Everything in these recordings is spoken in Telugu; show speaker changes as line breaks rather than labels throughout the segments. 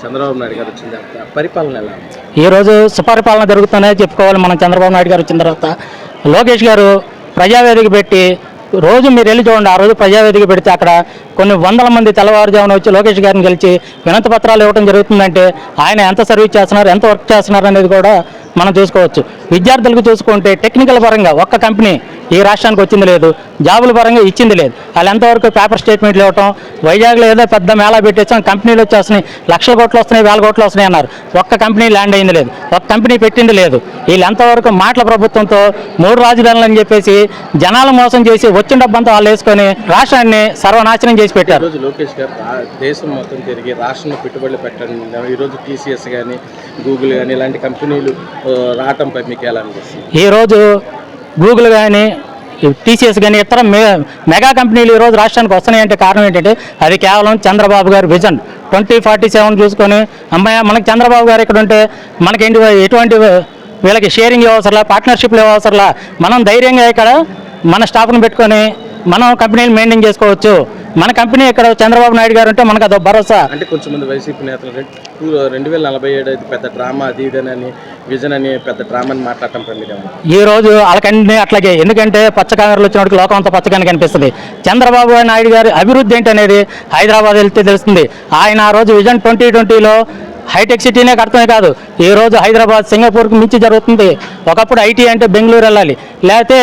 చంద్రబాబు నాయుడు గారు వచ్చిన తర్వాత పరిపాలన ఎలా ఉంది?
ఈరోజు సుపరిపాలన జరుగుతుందనే చెప్పుకోవాలి. మనం చంద్రబాబు నాయుడు గారు వచ్చిన తర్వాత లోకేష్ గారు ప్రజావేదిక పెట్టి రోజు మీరు వెళ్ళి చూడండి. ఆ రోజు ప్రజావేదిక పెడితే అక్కడ కొన్ని వందల మంది తెల్లవారుజామున వచ్చి లోకేష్ గారిని గెలిచి వినతి పత్రాలు ఇవ్వడం జరుగుతుందంటే ఆయన ఎంత సర్వీస్ చేస్తున్నారు, ఎంత వర్క్ చేస్తున్నారు అనేది కూడా మనం చూసుకోవచ్చు. విద్యార్థులకు చూసుకుంటే టెక్నికల్ పరంగా ఒక్క కంపెనీ ఈ రాష్ట్రానికి వచ్చింది లేదు, జాబుల పరంగా ఇచ్చింది లేదు. వాళ్ళు ఎంతవరకు పేపర్ స్టేట్మెంట్లు ఇవ్వటం, వైజాగ్లో ఏదో పెద్ద మేళా పెట్టేసాం, కంపెనీలు వచ్చేస్తున్నాయి, లక్షల కోట్లు వస్తున్నాయి, వేల కోట్లు వస్తున్నాయి అన్నారు. ఒక్క కంపెనీ ల్యాండ్ అయింది లేదు, ఒక్క కంపెనీ పెట్టింది లేదు. వీళ్ళు ఎంతవరకు మాటల ప్రభుత్వంతో 3 రాజధానులు అని చెప్పేసి జనాలు మోసం చేసి వచ్చిన డబ్బంతా వాళ్ళు వేసుకొని రాష్ట్రాన్ని సర్వనాశనం చేసి పెట్టారు.
ఈరోజు లోకేష్ గారు దేశం మొత్తం తిరిగి రాష్ట్రంలో పెట్టుబడులు పెట్టండి, ఈరోజు టీసీఎస్ కానీ గూగుల్ కానీ ఇలాంటి కంపెనీలు రావటంపై మీకు ఎలా అనిపిస్తుంది?
ఈరోజు గూగుల్ కానీ టీసీఎస్ కానీ ఇతర మెగా కంపెనీలు ఈరోజు రాష్ట్రానికి వస్తున్నాయంటే కారణం ఏంటంటే అది కేవలం చంద్రబాబు గారి విజన్ 2047 చూసుకొని అమ్మాయి మనకి చంద్రబాబు గారు ఇక్కడ ఉంటే మనకేంటి ఎటువంటి వీళ్ళకి షేరింగ్ ఇవ్వవసరలా, పార్ట్నర్షిప్లు ఇవ్వవసరలా, మనం ధైర్యంగా ఇక్కడ మన స్టాఫ్ను పెట్టుకొని మనం కంపెనీలు మెయింటైన్ చేసుకోవచ్చు. మన కంపెనీ ఇక్కడ చంద్రబాబు నాయుడు గారు ఉంటే మనకు అదో భరోసా.
అంటే కొంచెంమంది వైసీపీ నేతలు 2047 పెద్ద డ్రామా అది ఇదేనని విజన్ అని పెద్ద డ్రామాని మాట్లాడటం
ఈ రోజు వాళ్ళకన్నీ అట్లాగే. ఎందుకంటే పచ్చకాంగర్లు వచ్చినప్పుడు లోకం అంతా పచ్చగానే కనిపిస్తుంది. చంద్రబాబు నాయుడు గారి అభివృద్ధి ఏంటనేది హైదరాబాద్ వెళ్తే తెలుస్తుంది. ఆయన ఆ రోజు విజన్ 2020లో హైటెక్ సిటీనే కడతమే కాదు, ఈరోజు హైదరాబాద్ సింగపూర్కి మించి జరుగుతుంది. ఒకప్పుడు ఐటీ అంటే బెంగళూరు వెళ్ళాలి, లేకపోతే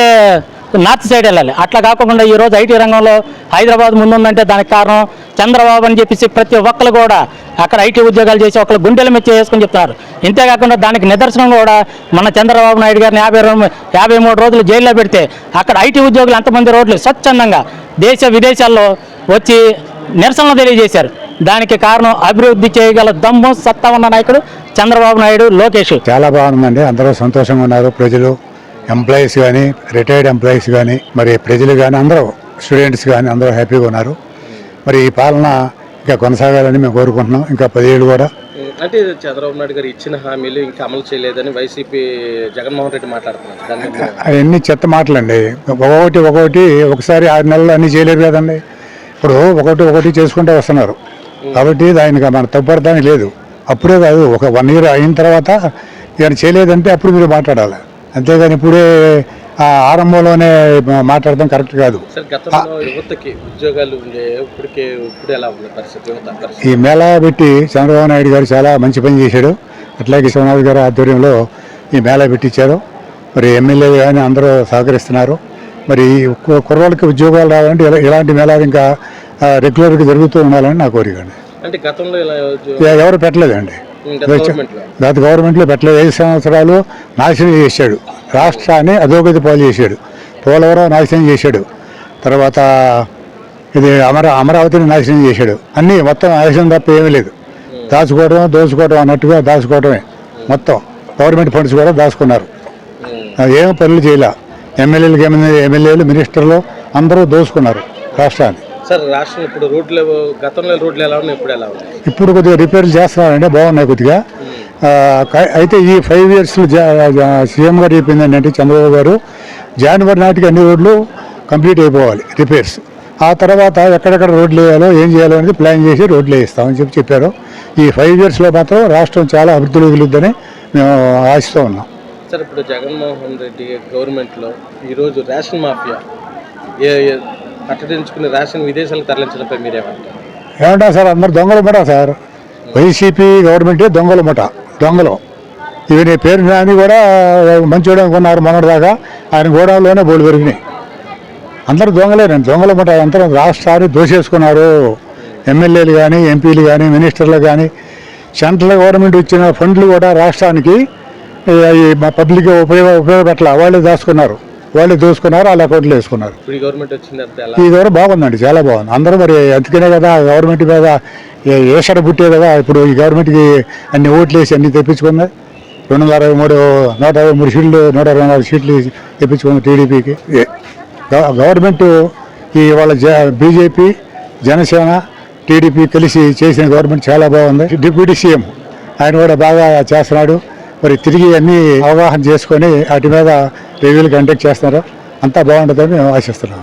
నార్త్ సైడ్ వెళ్ళాలి. అట్లా కాకుండా ఈరోజు ఐటీ రంగంలో హైదరాబాద్ ముందుందంటే దానికి కారణం చంద్రబాబు అని చెప్పేసి ప్రతి ఒక్కరు కూడా అక్కడ ఐటీ ఉద్యోగాలు చేసి ఒకళ్ళు గుండెలు మెచ్చి చేసుకుని చెప్తారు. ఇంతేకాకుండా దానికి నిదర్శనం కూడా మన చంద్రబాబు నాయుడు గారిని 53 రోజులు జైల్లో పెడితే అక్కడ ఐటీ ఉద్యోగులు ఎంతమంది రోడ్లు స్వచ్ఛందంగా దేశ విదేశాల్లో వచ్చి నిరసనలు తెలియజేశారు. దానికి కారణం అభివృద్ధి చేయగల దమ్ము సత్తా ఉన్న నాయకుడు చంద్రబాబు నాయుడు, లోకేష్.
చాలా బాగుందండి. అందరూ సంతోషంగా ఉన్నారు. ప్రజలు, ఎంప్లాయీస్ కానీ, రిటైర్డ్ ఎంప్లాయీస్ కానీ, మరి ప్రజలు కానీ, అందరూ స్టూడెంట్స్ కానీ అందరూ హ్యాపీగా ఉన్నారు. మరి ఈ పాలన ఇంకా కొనసాగాలని మేము కోరుకుంటున్నాం. ఇంకా 10 ఏళ్ళు కూడా.
అంటే చంద్రబాబు నాయుడు గారు ఇచ్చిన హామీలు ఇంకా అమలు చేయలేదని వైసీపీ జగన్మోహన్ రెడ్డి మాట్లాడుతున్నారు.
అవన్నీ చెత్త మాటలండి. ఒకటి ఒకసారి 6 నెలలు అన్నీ చేయలేరు కదండి. ఇప్పుడు ఒకటి చేసుకుంటూ వస్తున్నారు. కాబట్టి దానికి మన తప్పడతానికి లేదు. అప్పుడే కాదు, ఒక 1 ఇయర్ అయిన తర్వాత ఏమైనా చేయలేదంటే అప్పుడు మీరు మాట్లాడాలి. అంతేగాని ఇప్పుడే ఆరంభంలోనే మాట్లాడడం కరెక్ట్ కాదు. ఈ మేళా పెట్టి చంద్రబాబు నాయుడు గారు చాలా మంచి పని చేశాడు. అట్లాగే సోమనాథ్ గారు ఆధ్వర్యంలో ఈ మేళా పెట్టించారు. మరి ఎమ్మెల్యేలు కానీ అందరూ సహకరిస్తున్నారు. మరి కుర్రోళ్ళకి ఉద్యోగాలు రావాలంటే ఇలాంటి మేళాలు ఇంకా రెగ్యులర్గా జరుగుతూ ఉండాలని నా కోరిక.
అంటే గతంలో
ఎవరు పెట్టలేదండి, గత గవర్నమెంట్లో పెట్టలేదు. 5 సంవత్సరాలు నాశనం చేశాడు, రాష్ట్రాన్ని అధోగతి పాలు చేశాడు. పోలవరం నాశనం చేశాడు, తర్వాత ఇది అమరావతిని నాశనం చేశాడు. అన్నీ మొత్తం నాశనం తప్ప ఏమీ లేదు. దోచుకోవడం అన్నట్టుగా దాచుకోవడమే. మొత్తం గవర్నమెంట్ ఫండ్స్ కూడా దాచుకున్నారు. ఏమీ పనులు చేయలే. ఎమ్మెల్యేలు మినిస్టర్లు అందరూ దోచుకున్నారు రాష్ట్రాన్ని.
సార్, రాష్ట్రం ఇప్పుడు గతంలో రోడ్లు ఎలా ఉన్నాయి, ఇప్పుడు ఎలా ఉన్నాయి?
ఇప్పుడు కొద్దిగా రిపేర్లు చేస్తున్నారంటే బాగున్నాయి కొద్దిగా. అయితే ఈ 5 years సీఎం గారు చెప్పింది ఏంటంటే చంద్రబాబు గారు జనవరి నాటికి అన్ని రోడ్లు కంప్లీట్ అయిపోవాలి రిపేర్స్. ఆ తర్వాత ఎక్కడెక్కడ రోడ్లు వేయాలో ఏం చేయాలో అనేది ప్లాన్ చేసి రోడ్లు వేయిస్తామని చెప్పారు. ఈ 5 yearsలో మాత్రం రాష్ట్రం చాలా అభివృద్ధిలో వెలుద్దని మేము ఆశిస్తూ ఉన్నాం.
సార్, ఇప్పుడు జగన్మోహన్ రెడ్డి గవర్నమెంట్లో ఈరోజు రేషన్ మాఫియా కట్టడించుకుని రేషన్ విదేశాలకు తరలించడంపై మీరేమంటారు?
ఏమంటా సార్, అందరు దొంగల ముఠ సార్. వైసీపీ గవర్నమెంటే దొంగల ముఠ, దొంగలు. ఇవి పేరు నాని కూడా మంచోడు అనుకున్నారు మొన్నటిదాకా. ఆయన గోడౌన్లోనే బోర్డు పెరిగినాయి. అందరూ దొంగలేనండి, దొంగల ముఠ. అందరూ రాష్ట్రాన్ని దోచేసుకున్నారు. ఎమ్మెల్యేలు కానీ, ఎంపీలు కానీ, మినిస్టర్లు కానీ. సెంట్రల్ గవర్నమెంట్ ఇచ్చిన ఫండ్లు కూడా రాష్ట్రానికి మా పబ్లిక్ ఉపయోగపెట్టాల. వాళ్ళే దాచుకున్నారు, వాళ్ళే దోసుకున్నారు, వాళ్ళ అకౌంట్లో వేసుకున్నారు. ఈ గవర్నమెంట్ బాగుందండి, చాలా బాగుంది. అందరూ మరి అందుకనే కదా గవర్నమెంట్ మీద ఏషడ పుట్టే కదా ఇప్పుడు ఈ గవర్నమెంట్కి అన్ని ఓట్లు వేసి అన్ని తెప్పించుకుంది. 123 సీట్లు, 124 సీట్లు తెప్పించుకుంది టీడీపీకి. గవర్నమెంట్ వాళ్ళ బీజేపీ, జనసేన, టీడీపీ కలిసి చేసిన గవర్నమెంట్ చాలా బాగుంది. డిప్యూటీ సీఎం ఆయన కూడా బాగా చేస్తున్నాడు. మరి తిరిగి అన్ని అవగాహన చేసుకొని వాటి మీద రివ్యూలు కండక్ట్ చేస్తున్నారు. అంతా బాగుంటుందని మేము ఆశిస్తున్నాం.